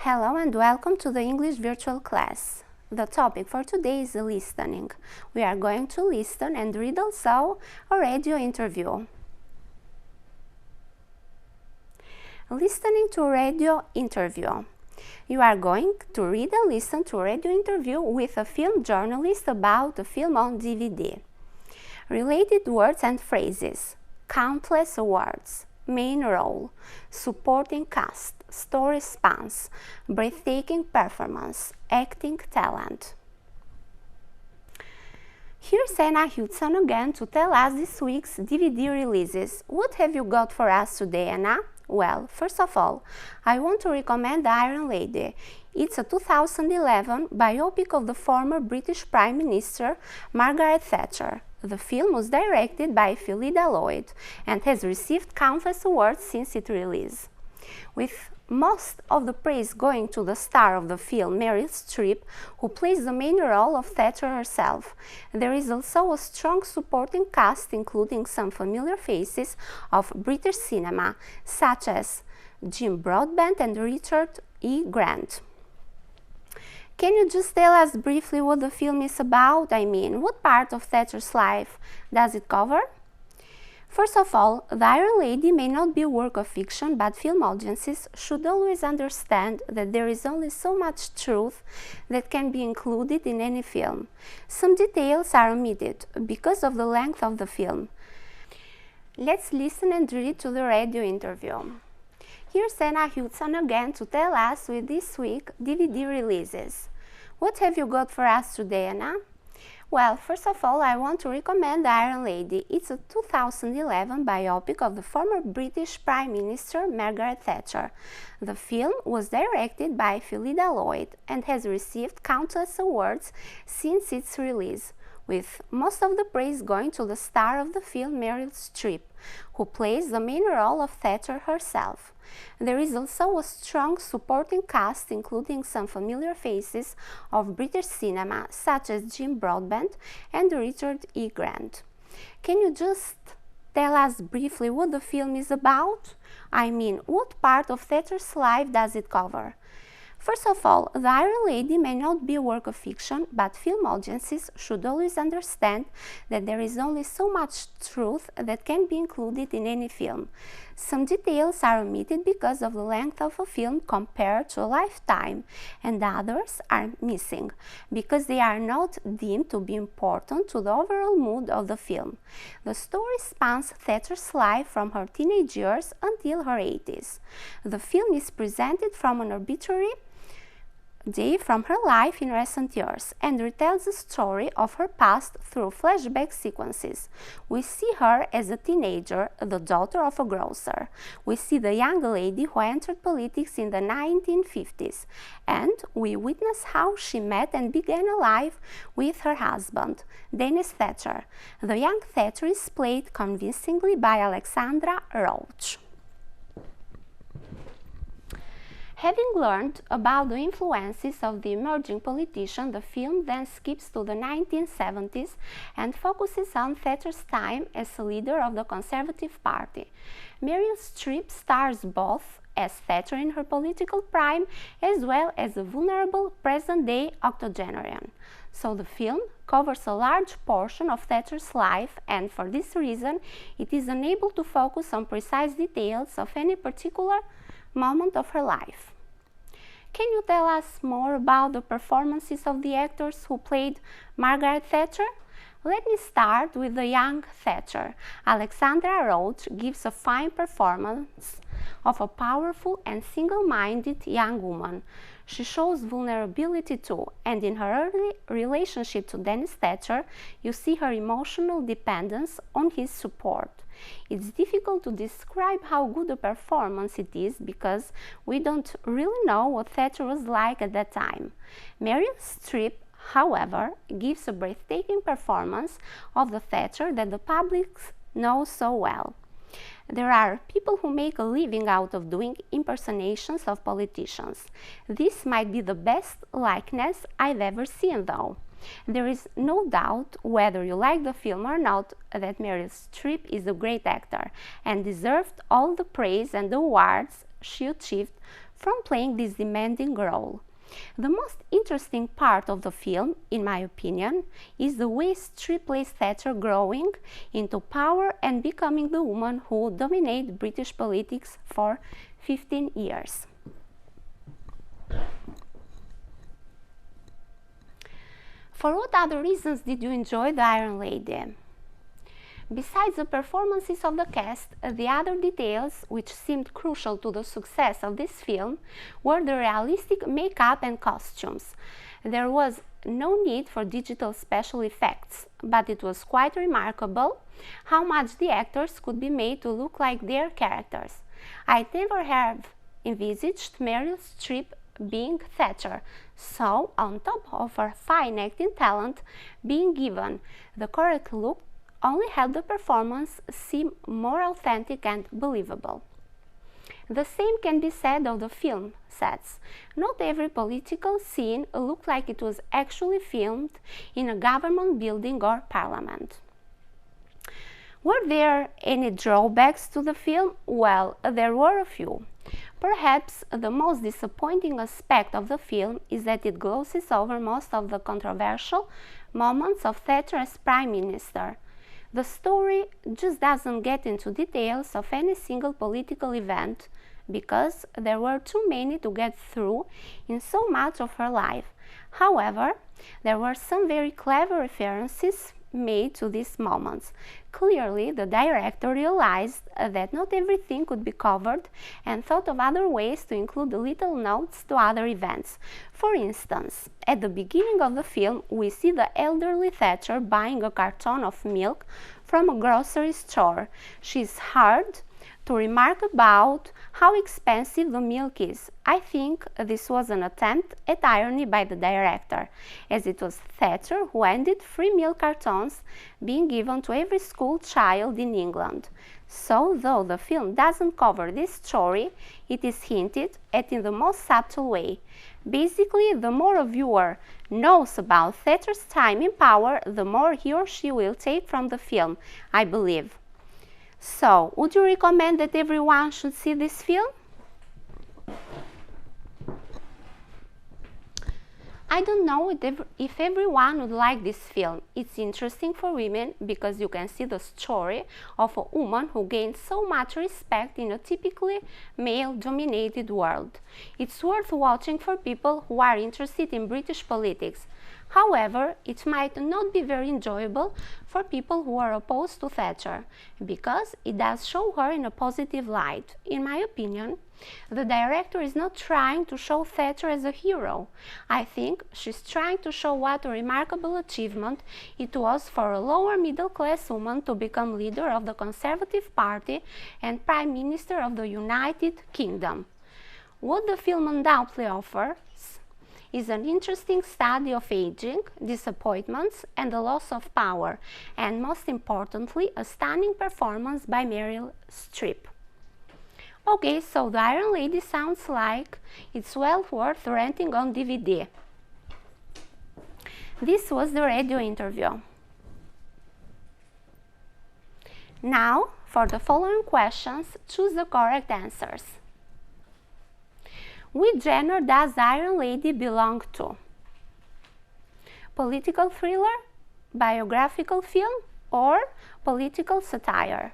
Hello and welcome to the English virtual class. The topic for today is listening. We are going to listen and read also a radio interview. Listening to a radio interview. You are going to read and listen to a radio interview with a film journalist about a film on DVD. Related words and phrases. Countless awards. Main role, supporting cast, story spans, breathtaking performance, acting talent. Here's Anna Hudson again to tell us this week's DVD releases. What have you got for us today, Anna? Well, first of all, I want to recommend The Iron Lady. It's a 2011 biopic of the former British Prime Minister Margaret Thatcher. The film was directed by Phyllida Lloyd and has received countless awards since its release. With most of the praise going to the star of the film, Meryl Streep, who plays the main role of Thatcher herself. There is also a strong supporting cast, including some familiar faces of British cinema, such as Jim Broadbent and Richard E. Grant. Can you just tell us briefly what the film is about? I mean, what part of Thatcher's life does it cover? First of all, The Iron Lady may not be a work of fiction, but film audiences should always understand that there is only so much truth that can be included in any film. Some details are omitted because of the length of the film. Let's listen and read to the radio interview. Here's Anna Hudson again to tell us with this week DVD releases. What have you got for us today, Anna? Well, first of all, I want to recommend The Iron Lady. It's a 2011 biopic of the former British Prime Minister Margaret Thatcher. The film was directed by Phyllida Lloyd and has received countless awards since its release, with most of the praise going to the star of the film, Meryl Streep, who plays the main role of Thatcher herself. There is also a strong supporting cast, including some familiar faces of British cinema, such as Jim Broadbent and Richard E. Grant. Can you just tell us briefly what the film is about? I mean, what part of Thatcher's life does it cover? First of all, The Iron Lady may not be a work of fiction, but film audiences should always understand that there is only so much truth that can be included in any film. Some details are omitted because of the length of a film compared to a lifetime, and others are missing because they are not deemed to be important to the overall mood of the film. The story spans Thatcher's life from her teenage years until her 80s. The film is presented from an arbitrary day from her life in recent years and retells the story of her past through flashback sequences. We see her as a teenager, the daughter of a grocer. We see the young lady who entered politics in the 1950s, and we witness how she met and began a life with her husband, Dennis Thatcher. The young Thatcher is played convincingly by Alexandra Roach. Having learned about the influences of the emerging politician, the film then skips to the 1970s and focuses on Thatcher's time as a leader of the Conservative Party. Meryl Streep stars both as Thatcher in her political prime as well as a vulnerable present-day octogenarian. So the film covers a large portion of Thatcher's life, and for this reason it is unable to focus on precise details of any particular moment of her life. Can you tell us more about the performances of the actors who played Margaret Thatcher? Let me start with the young Thatcher. Alexandra Roach gives a fine performance of a powerful and single-minded young woman. She shows vulnerability too, and in her early relationship to Dennis Thatcher, you see her emotional dependence on his support. It's difficult to describe how good a performance it is because we don't really know what Thatcher was like at that time. Meryl Streep, however, gives a breathtaking performance of the Thatcher that the public knows so well. There are people who make a living out of doing impersonations of politicians. This might be the best likeness I've ever seen, though. There is no doubt, whether you like the film or not, that Meryl Streep is a great actor and deserved all the praise and awards she achieved from playing this demanding role. The most interesting part of the film, in my opinion, is the way Streep plays Thatcher growing into power and becoming the woman who would dominate British politics for 15 years. For what other reasons did you enjoy The Iron Lady? Besides the performances of the cast, the other details which seemed crucial to the success of this film were the realistic makeup and costumes. There was no need for digital special effects, but it was quite remarkable how much the actors could be made to look like their characters. I'd never have envisaged Meryl Streep being Thatcher, so on top of her fine acting talent, being given the correct look only helped the performance seem more authentic and believable. The same can be said of the film sets. Not every political scene looked like it was actually filmed in a government building or parliament. Were there any drawbacks to the film? Well, there were a few. Perhaps the most disappointing aspect of the film is that it glosses over most of the controversial moments of Thatcher as Prime Minister. The story just doesn't get into details of any single political event because there were too many to get through in so much of her life. However, there were some very clever references made to these moments. Clearly, the director realized that not everything could be covered and thought of other ways to include little notes to other events. For instance, at the beginning of the film, we see the elderly Thatcher buying a carton of milk from a grocery store. She's hard to remark about how expensive the milk is. I think this was an attempt at irony by the director, as it was Thatcher who ended free milk cartons being given to every school child in England. So, though the film doesn't cover this story, it is hinted at in the most subtle way. Basically, the more a viewer knows about Thatcher's time in power, the more he or she will take from the film, I believe. So, would you recommend that everyone should see this film? I don't know if everyone would like this film. It's interesting for women because you can see the story of a woman who gained so much respect in a typically male-dominated world. It's worth watching for people who are interested in British politics. However, it might not be very enjoyable for people who are opposed to Thatcher, because it does show her in a positive light. In my opinion, the director is not trying to show Thatcher as a hero. I think she's trying to show what a remarkable achievement it was for a lower middle-class woman to become leader of the Conservative Party and Prime Minister of the United Kingdom. What the film undoubtedly offers is an interesting study of aging, disappointments, and the loss of power, and most importantly, a stunning performance by Meryl Streep. Okay, so The Iron Lady sounds like it's well worth renting on DVD. This was the radio interview. Now, for the following questions, choose the correct answers. Which genre does The Iron Lady belong to? Political thriller, biographical film, or political satire?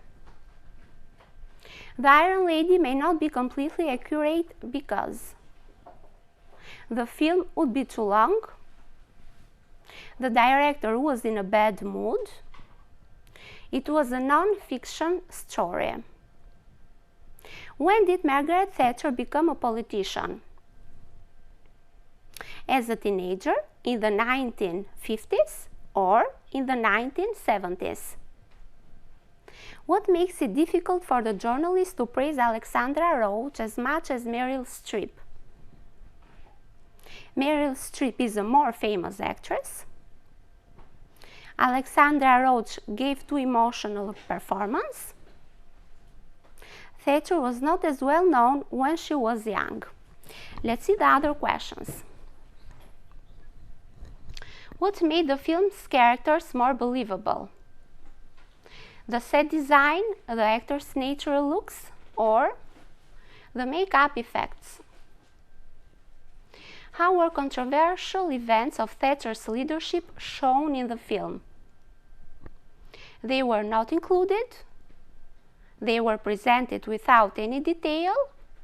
The Iron Lady may not be completely accurate because the film would be too long, the director was in a bad mood, it was a non-fiction story. When did Margaret Thatcher become a politician? As a teenager, in the 1950s or in the 1970s? What makes it difficult for the journalist to praise Alexandra Roach as much as Meryl Streep? Meryl Streep is a more famous actress. Alexandra Roach gave too emotional a performance. Thatcher was not as well known when she was young. Let's see the other questions. What made the film's characters more believable? The set design, the actors' natural looks, or the makeup effects? How were controversial events of Thatcher's leadership shown in the film? They were not included, they were presented without any detail,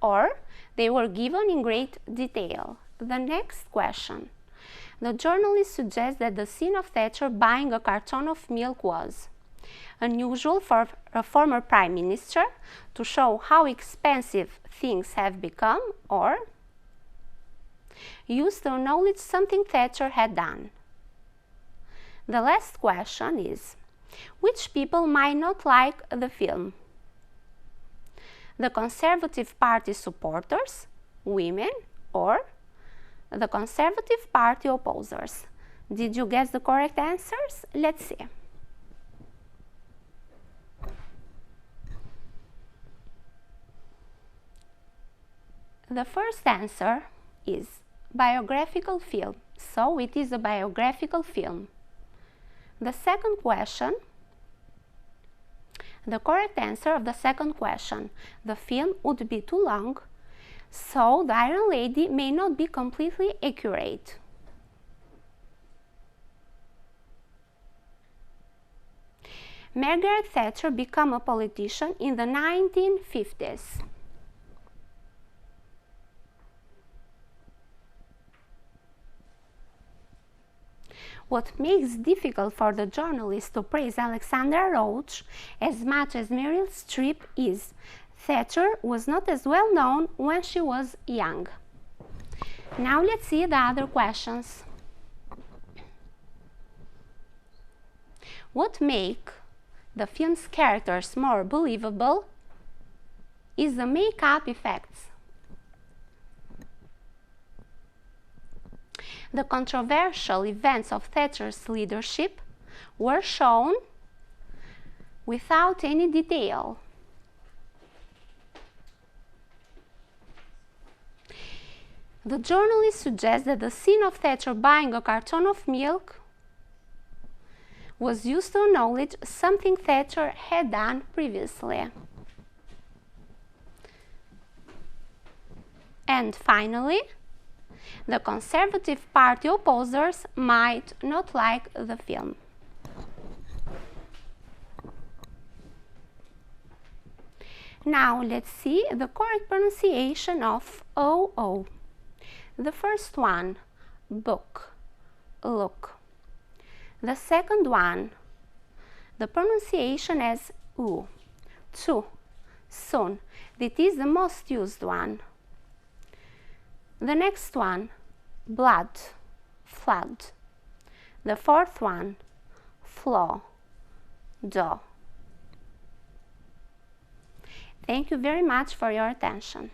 or they were given in great detail. The next question. The journalist suggests that the scene of Thatcher buying a carton of milk was unusual for a former prime minister, to show how expensive things have become, or used to acknowledge something Thatcher had done. The last question is, which people might not like the film? The Conservative Party supporters, women, or the Conservative Party opposers? Did you guess the correct answers? Let's see. The first answer is biographical film, so it is a biographical film. The second question, the correct answer of the second question, the film would be too long, so the Iron Lady may not be completely accurate. Margaret Thatcher became a politician in the 1950s. What makes it difficult for the journalist to praise Alexandra Roach as much as Meryl Streep is Thatcher was not as well known when she was young. Now let's see the other questions. What makes the film's characters more believable is the makeup effects. The controversial events of Thatcher's leadership were shown without any detail. The journalist suggests that the scene of Thatcher buying a carton of milk was used to acknowledge something Thatcher had done previously. And finally, the Conservative Party opposers might not like the film. Now let's see the correct pronunciation of OO. The first one, book, look. The second one, the pronunciation as U, to, soon. That is the most used one. The next one, blood, flood. The fourth one, flow, do. Thank you very much for your attention.